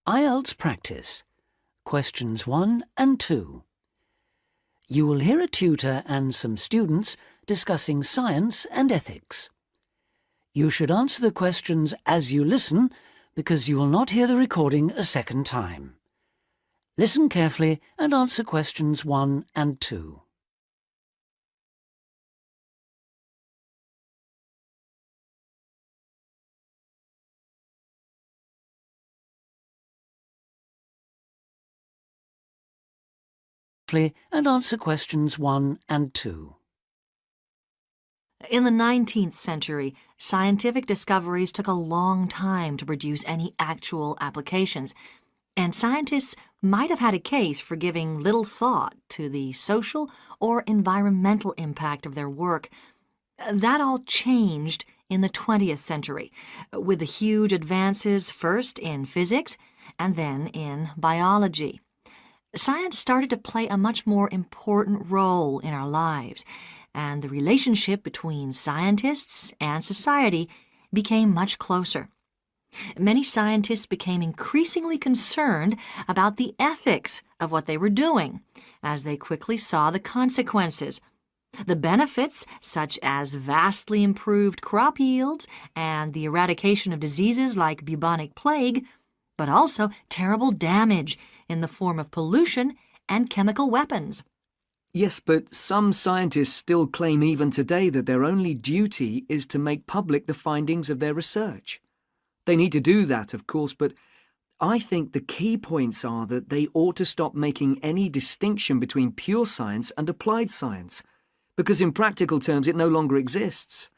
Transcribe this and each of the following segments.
IELTS practice, questions 1 and 2. You will hear a tutor and some students discussing science and ethics. You should answer the questions as you listen because you will not hear the recording a second time. Listen carefully and answer questions 1 and 2. And answer questions 1 and 2. In the 19th century, scientific discoveries took a long time to produce any actual applications, and scientists might have had a case for giving little thought to the social or environmental impact of their work. That all changed in the 20th century, with the huge advances first in physics and then in biology. Science started to play a much more important role in our lives, and the relationship between scientists and society became much closer. Many scientists became increasingly concerned about the ethics of what they were doing, as they quickly saw the consequences. The benefits, such as vastly improved crop yields and the eradication of diseases like bubonic plague, but also terrible damage in the form of pollution and chemical weapons. Yes, but some scientists still claim even today that their only duty is to make public the findings of their research. They need to do that, of course, but I think the key points are that they ought to stop making any distinction between pure science and applied science, because in practical terms it no longer exists.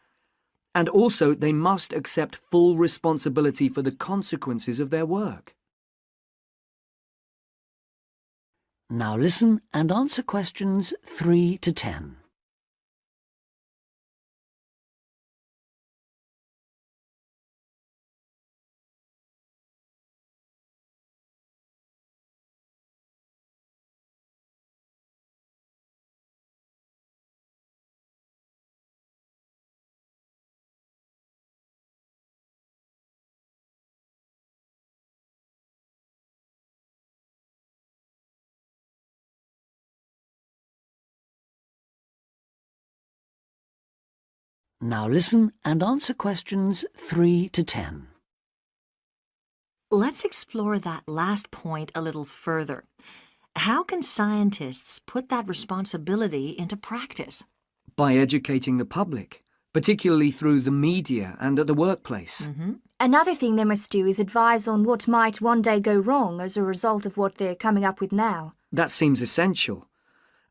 And also they must accept full responsibility for the consequences of their work. Now listen and answer questions 3 to 10. Now listen and answer questions 3 to 10. Let's explore that last point a little further. How can scientists put that responsibility into practice? By educating the public, particularly through the media and at the workplace. Another thing they must do is advise on what might one day go wrong as a result of what they're coming up with now. That seems essential.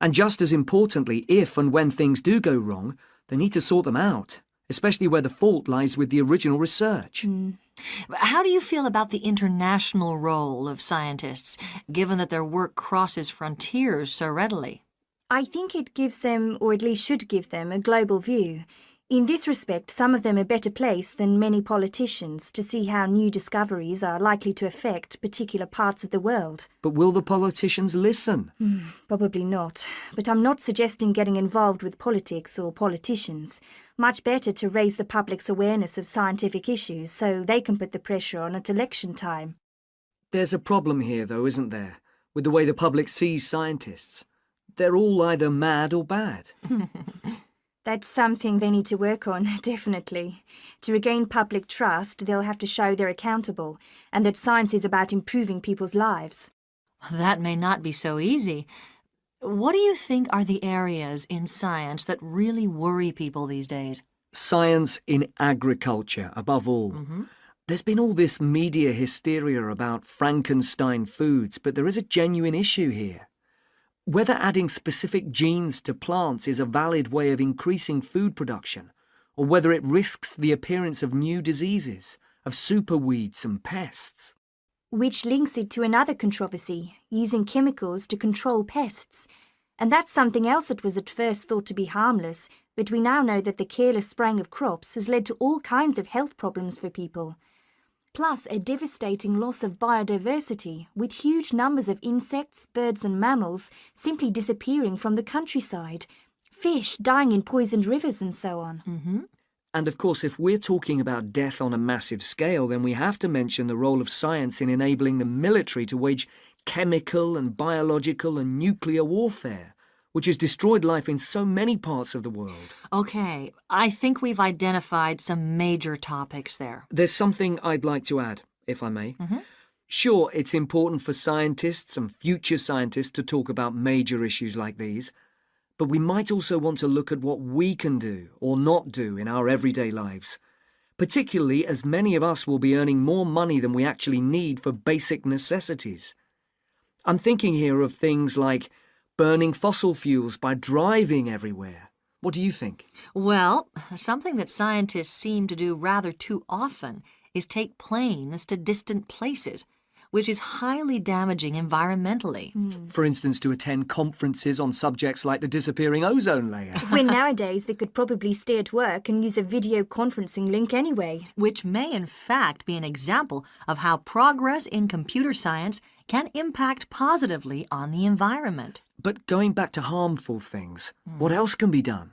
And just as importantly, if and when things do go wrong, they need to sort them out, especially where the fault lies with the original research. How do you feel about the international role of scientists, given that their work crosses frontiers so readily? I think it gives them, or at least should give them, a global view. In this respect, some of them are better placed than many politicians to see how new discoveries are likely to affect particular parts of the world. But will the politicians listen? Probably not. But I'm not suggesting getting involved with politics or politicians. Much better to raise the public's awareness of scientific issues so they can put the pressure on at election time. There's a problem here, though, isn't there, with the way the public sees scientists? They're all either mad or bad. That's something they need to work on, definitely. To regain public trust, they'll have to show they're accountable, and that science is about improving people's lives. That may not be so easy. What do you think are the areas in science that really worry people these days? Science in agriculture, above all. There's been all this media hysteria about Frankenstein foods, but there is a genuine issue here. Whether adding specific genes to plants is a valid way of increasing food production, or whether it risks the appearance of new diseases, of superweeds and pests. Which links it to another controversy, using chemicals to control pests. And that's something else that was at first thought to be harmless, but we now know that the careless spraying of crops has led to all kinds of health problems for people. Plus a devastating loss of biodiversity, with huge numbers of insects, birds and mammals simply disappearing from the countryside, fish dying in poisoned rivers and so on. And of course, if we're talking about death on a massive scale, then we have to mention the role of science in enabling the military to wage chemical and biological and nuclear warfare, which has destroyed life in so many parts of the world. Okay, I think we've identified some major topics there. There's something I'd like to add, if I may. Sure, it's important for scientists and future scientists to talk about major issues like these, but we might also want to look at what we can do or not do in our everyday lives, particularly as many of us will be earning more money than we actually need for basic necessities. I'm thinking here of things like burning fossil fuels by driving everywhere. What do you think? Well, something that scientists seem to do rather too often is take planes to distant places, which is highly damaging environmentally. For instance, to attend conferences on subjects like the disappearing ozone layer. When nowadays they could probably stay at work and use a video conferencing link anyway. Which may in fact be an example of how progress in computer science can impact positively on the environment. But going back to harmful things, what else can be done?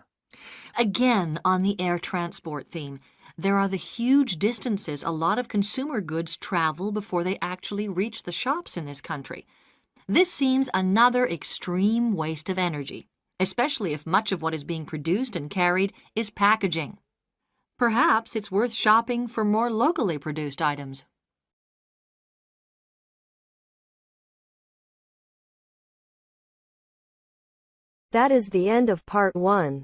Again, on the air transport theme, there are the huge distances a lot of consumer goods travel before they actually reach the shops in this country. This seems another extreme waste of energy, especially if much of what is being produced and carried is packaging. Perhaps it's worth shopping for more locally produced items. That is the end of part 1.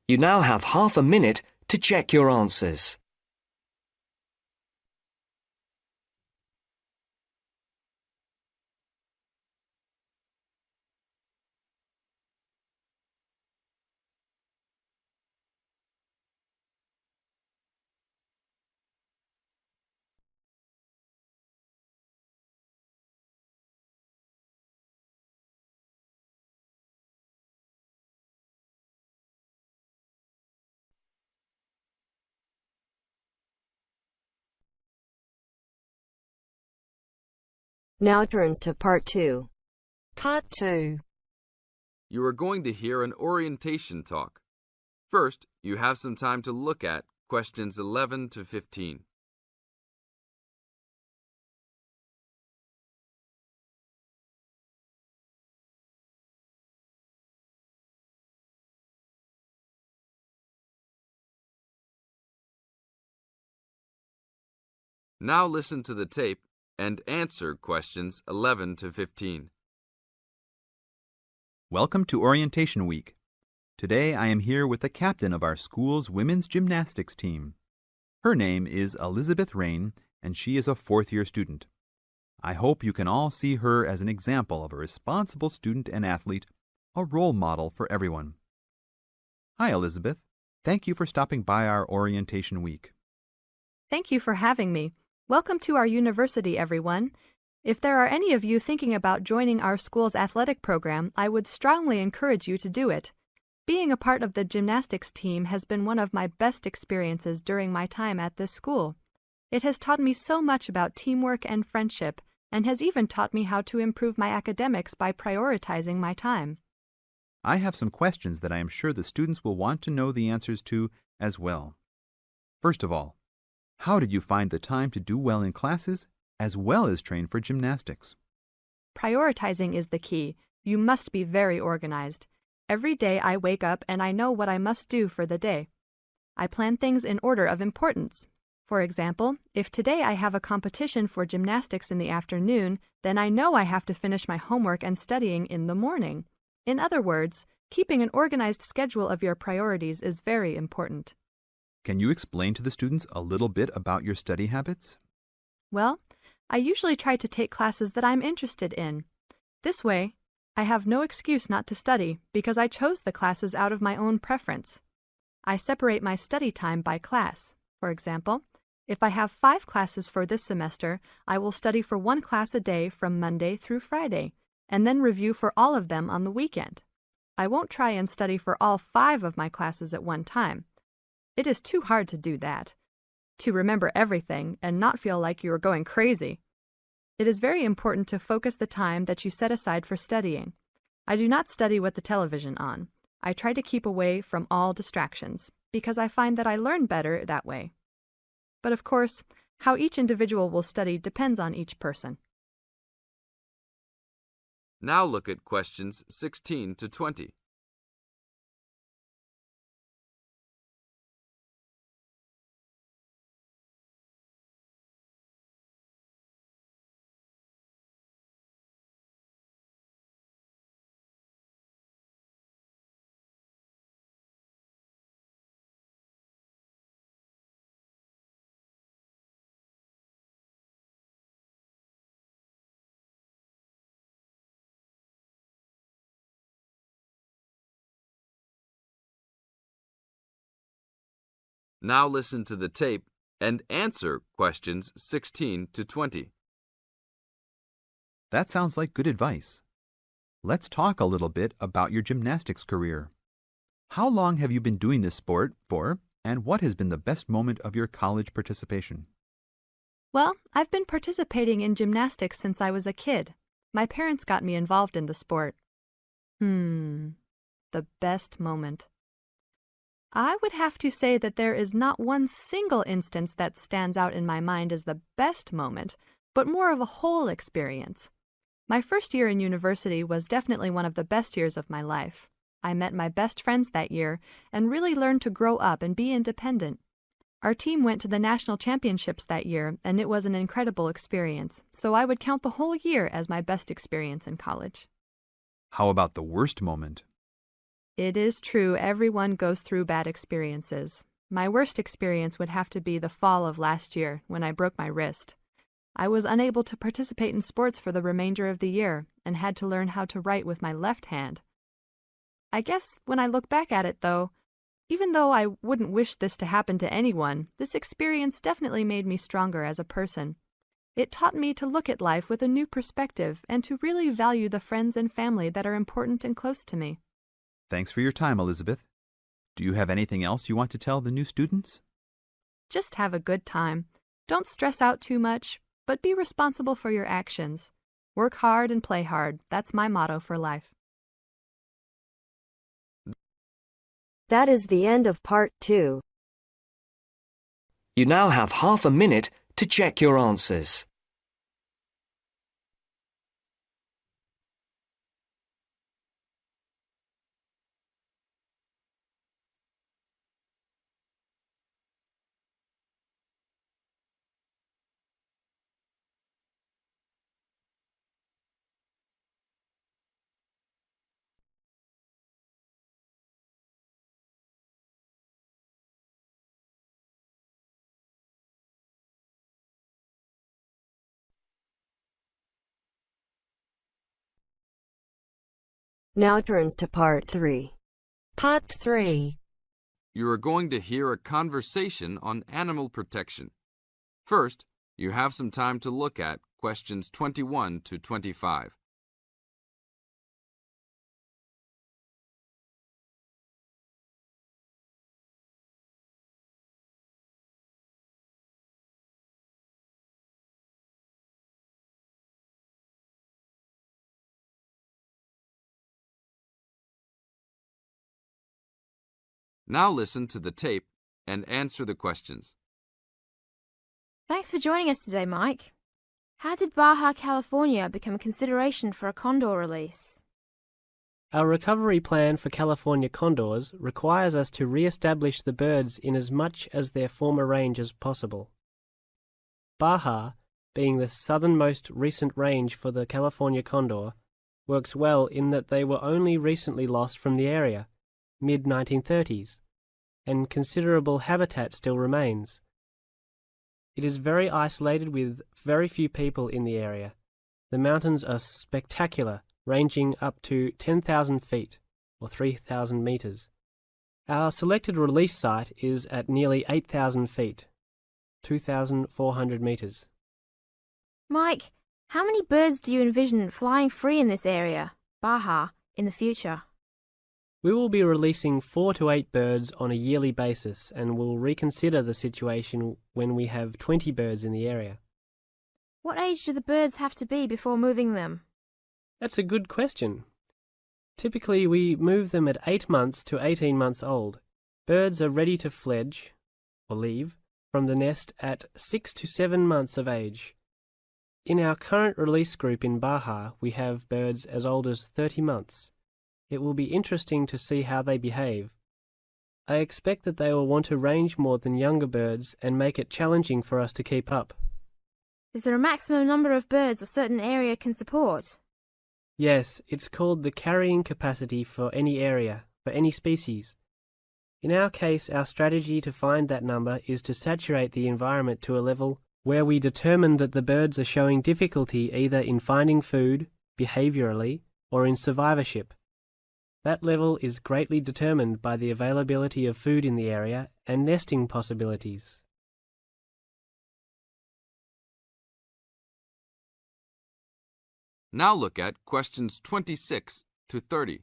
You now have half a minute to check your answers. Now turns to part 2. Part 2. You are going to hear an orientation talk. First, you have some time to look at questions 11 to 15. Now listen to the tape and answer questions 11 to 15. Welcome to Orientation Week. Today I am here with the captain of our school's women's gymnastics team. Her name is Elizabeth Rain, and she is a fourth-year student. I hope you can all see her as an example of a responsible student and athlete, a role model for everyone. Hi, Elizabeth. Thank you for stopping by our Orientation Week. Thank you for having me. Welcome to our university, everyone. If there are any of you thinking about joining our school's athletic program, I would strongly encourage you to do it. Being a part of the gymnastics team has been one of my best experiences during my time at this school. It has taught me so much about teamwork and friendship, and has even taught me how to improve my academics by prioritizing my time. I have some questions that I am sure the students will want to know the answers to as well. First of all, how did you find the time to do well in classes as well as train for gymnastics? Prioritizing is the key. You must be very organized. Every day I wake up and I know what I must do for the day. I plan things in order of importance. For example, if today I have a competition for gymnastics in the afternoon, then I know I have to finish my homework and studying in the morning. In other words, keeping an organized schedule of your priorities is very important. Can you explain to the students a little bit about your study habits? Well, I usually try to take classes that I'm interested in. This way, I have no excuse not to study because I chose the classes out of my own preference. I separate my study time by class. For example, if I have 5 classes for this semester, I will study for 1 class a day from Monday through Friday, and then review for all of them on the weekend. I won't try and study for all 5 of my classes at one time. It is too hard to do that, to remember everything and not feel like you are going crazy. It is very important to focus the time that you set aside for studying. I do not study with the television on. I try to keep away from all distractions. because I find that I learn better that way. But of course, how each individual will study depends on each person. Now look at questions 16 to 20. Now listen to the tape and answer questions 16 to 20. That sounds like good advice. Let's talk a little bit about your gymnastics career. How long have you been doing this sport for, and what has been the best moment of your college participation? Well, I've been participating in gymnastics since I was a kid. My parents got me involved in the sport. The best moment. I would have to say that there is not one single instance that stands out in my mind as the best moment, but more of a whole experience. My first year in university was definitely one of the best years of my life. I met my best friends that year and really learned to grow up and be independent. Our team went to the national championships that year, and it was an incredible experience, so I would count the whole year as my best experience in college. How about the worst moment? It is true everyone goes through bad experiences. My worst experience would have to be the fall of last year when I broke my wrist. I was unable to participate in sports for the remainder of the year and had to learn how to write with my left hand. I guess when I look back at it, though, even though I wouldn't wish this to happen to anyone, this experience definitely made me stronger as a person. It taught me to look at life with a new perspective and to really value the friends and family that are important and close to me. Thanks for your time, Elizabeth. Do you have anything else you want to tell the new students? Just have a good time. Don't stress out too much, but be responsible for your actions. Work hard and play hard. That's my motto for life. That is the end of part 2. You now have half a minute to check your answers. Now turns to part 3. Part 3. You are going to hear a conversation on animal protection. First, you have some time to look at questions 21 to 25. Now listen to the tape and answer the questions. Thanks for joining us today, Mike. How did Baja California become a consideration for a condor release? Our recovery plan for California condors requires us to re-establish the birds in as much as their former range as possible. Baja, being the southernmost recent range for the California condor, works well in that they were only recently lost from the area, mid-1930s, and considerable habitat still remains. It is very isolated with very few people in the area. The mountains are spectacular, ranging up to 10,000 feet, or 3,000 meters. Our selected release site is at nearly 8,000 feet, 2,400 meters. Mike, how many birds do you envision flying free in this area, Baja, in the future? We will be releasing 4 to 8 birds on a yearly basis and will reconsider the situation when we have 20 birds in the area. What age do the birds have to be before moving them? That's a good question. Typically, we move them at 8 months to 18 months old, Birds are ready to fledge, or leave, from the nest at 6 to 7 months of age. In our current release group in Baja, we have birds as old as 30 months. It will be interesting to see how they behave. I expect that they will want to range more than younger birds and make it challenging for us to keep up. Is there a maximum number of birds a certain area can support? Yes, it's called the carrying capacity for any area, for any species. In our case, our strategy to find that number is to saturate the environment to a level where we determine that the birds are showing difficulty either in finding food, behaviourally, or in survivorship. That level is greatly determined by the availability of food in the area and nesting possibilities. Now look at questions 26 to 30.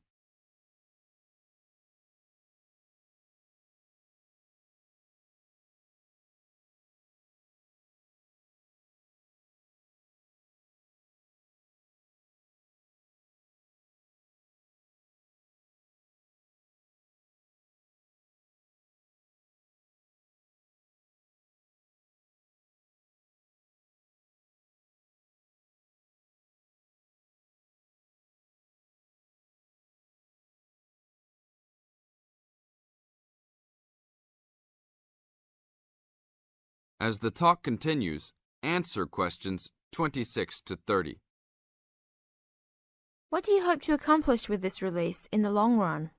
As the talk continues, answer questions 26 to 30. What do you hope to accomplish with this release in the long run?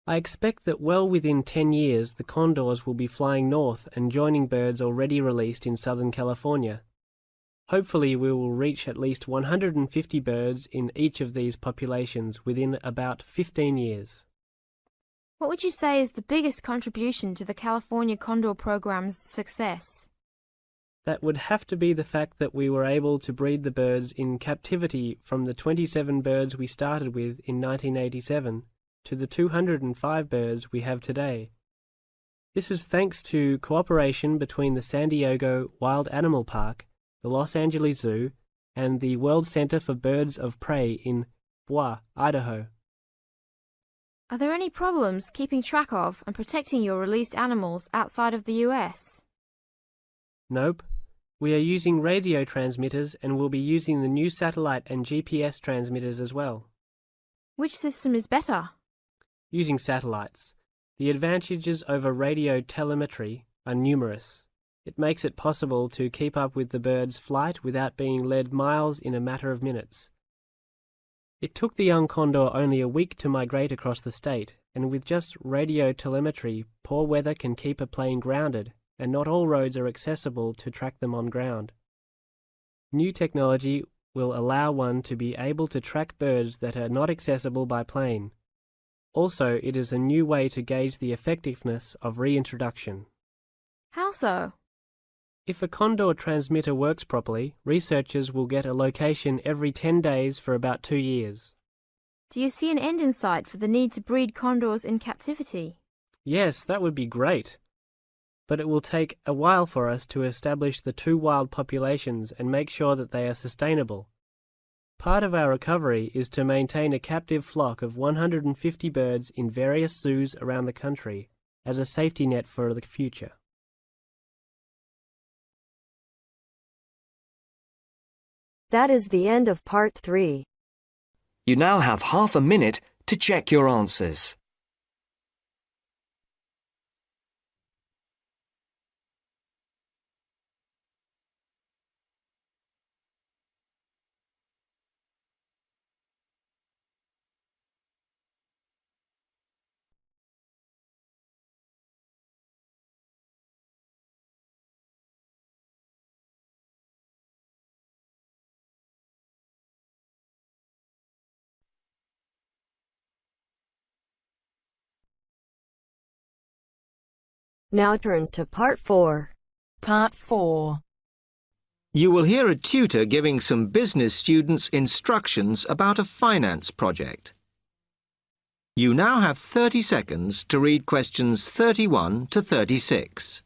I expect that well within 10 years the condors will be flying north and joining birds already released in Southern California. Hopefully we will reach at least 150 birds in each of these populations within about 15 years. What would you say is the biggest contribution to the California Condor program's success? That would have to be the fact that we were able to breed the birds in captivity from the 27 birds we started with in 1987 to the 205 birds we have today. This is thanks to cooperation between the San Diego Wild Animal Park, the Los Angeles Zoo, and the World Center for Birds of Prey in Boise, Idaho. Are there any problems keeping track of and protecting your released animals outside of the US? Nope. We are using radio transmitters and will be using the new satellite and GPS transmitters as well. Which system is better? Using satellites. The advantages over radio telemetry are numerous. It makes it possible to keep up with the bird's flight without being led miles in a matter of minutes. It took the young condor only a week to migrate across the state, and with just radio telemetry, poor weather can keep a plane grounded, and not all roads are accessible to track them on ground. New technology will allow one to be able to track birds that are not accessible by plane. Also, it is a new way to gauge the effectiveness of reintroduction. How so? If a condor transmitter works properly, researchers will get a location every 10 days for about 2 years. Do you see an end in sight for the need to breed condors in captivity? Yes, that would be great. But it will take a while for us to establish the two wild populations and make sure that they are sustainable. Part of our recovery is to maintain a captive flock of 150 birds in various zoos around the country as a safety net for the future. That is the end of part 3. You now have half a minute to check your answers. Now turns to part 4. Part 4. You will hear a tutor giving some business students instructions about a finance project. You now have 30 seconds to read questions 31 to 36.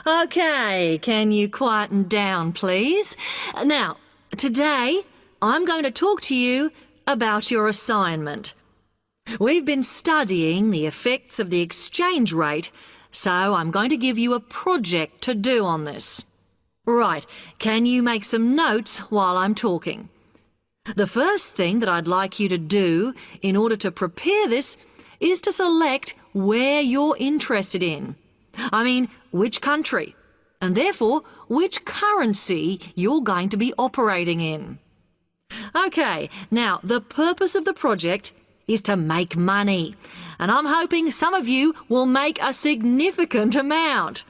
Okay, can you quieten down, please? Now, today I'm going to talk to you about your assignment. We've been studying the effects of the exchange rate, so I'm going to give you a project to do on this. Right, can you make some notes while I'm talking? The first thing that I'd like you to do in order to prepare this is to select where you're interested in. I mean, which country, and therefore which currency you're going to be operating in. Okay, now the purpose of the project is to make money, and I'm hoping some of you will make a significant amount.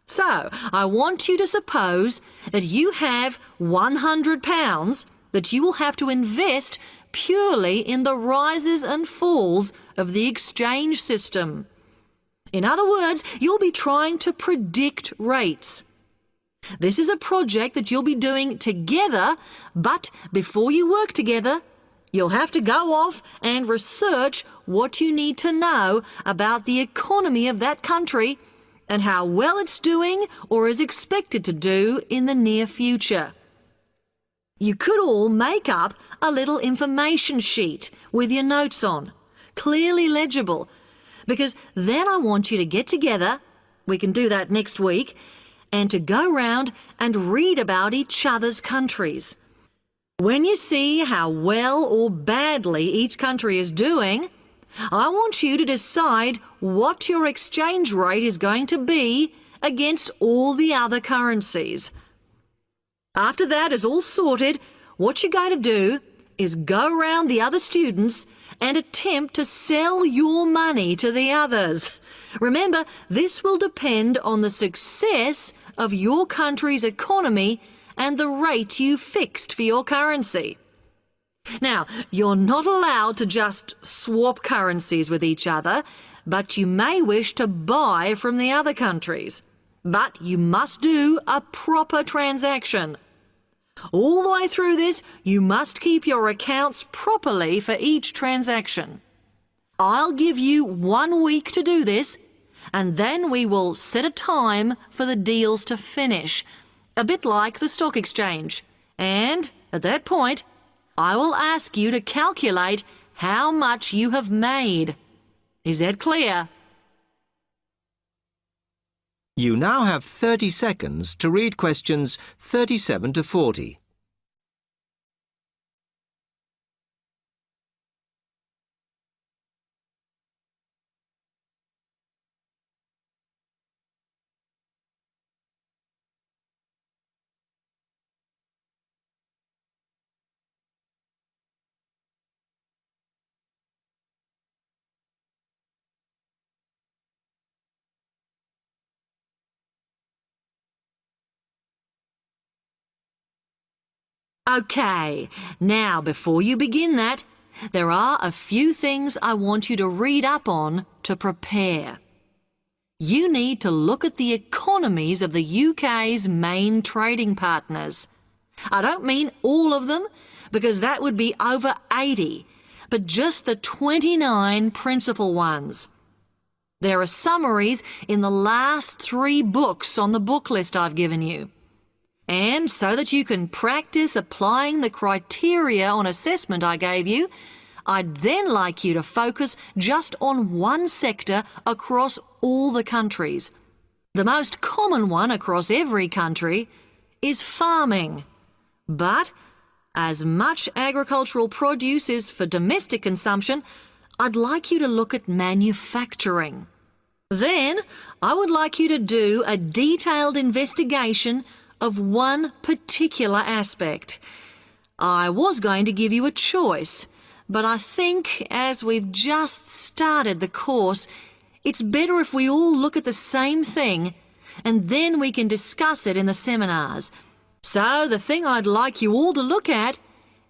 So, I want you to suppose that you have £100 that you will have to invest purely in the rises and falls of the exchange system. In other words, you'll be trying to predict rates. This is a project that you'll be doing together, but before you work together, you'll have to go off and research what you need to know about the economy of that country and how well it's doing or is expected to do in the near future. You could all make up a little information sheet with your notes on, clearly legible, because then I want you to get together, we can do that next week, and to go round and read about each other's countries. When you see how well or badly each country is doing, I want you to decide what your exchange rate is going to be against all the other currencies. After that is all sorted, what you're going to do is go round the other students and attempt to sell your money to the others. Remember, this will depend on the success of your country's economy and the rate you fixed for your currency. Now, you're not allowed to just swap currencies with each other, but you may wish to buy from the other countries. But you must do a proper transaction. All the way through this, you must keep your accounts properly for each transaction. I'll give you 1 week to do this, and then we will set a time for the deals to finish, a bit like the stock exchange. And at that point, I will ask you to calculate how much you have made. Is that clear? You now have 30 seconds to read questions 37 to 40. Okay, now before you begin that, there are a few things I want you to read up on to prepare. You need to look at the economies of the UK's main trading partners. I don't mean all of them, because that would be over 80, but just the 29 principal ones. There are summaries in the last 3 books on the book list I've given you. And so that you can practice applying the criteria on assessment I gave you, I'd then like you to focus just on one sector across all the countries. The most common one across every country is farming. But as much agricultural produce is for domestic consumption, I'd like you to look at manufacturing. Then I would like you to do a detailed investigation of one particular aspect. I was going to give you a choice, but I think as we've just started the course, it's better if we all look at the same thing and then we can discuss it in the seminars. So the thing I'd like you all to look at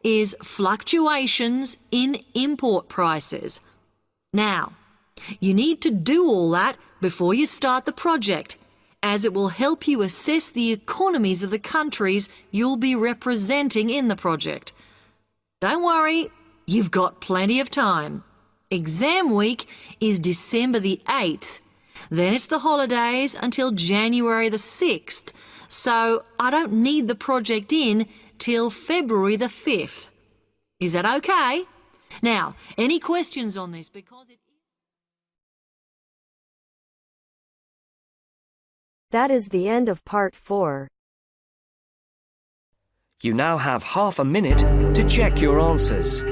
is fluctuations in import prices. Now, you need to do all that before you start the project, as it will help you assess the economies of the countries you'll be representing in the project. Don't worry, you've got plenty of time. Exam week is December the 8th, Then it's the holidays until January the 6th, so I don't need the project in till February the 5th. Is that okay? Now, any questions on this? Because it... That is the end of part 4. You now have half a minute to check your answers.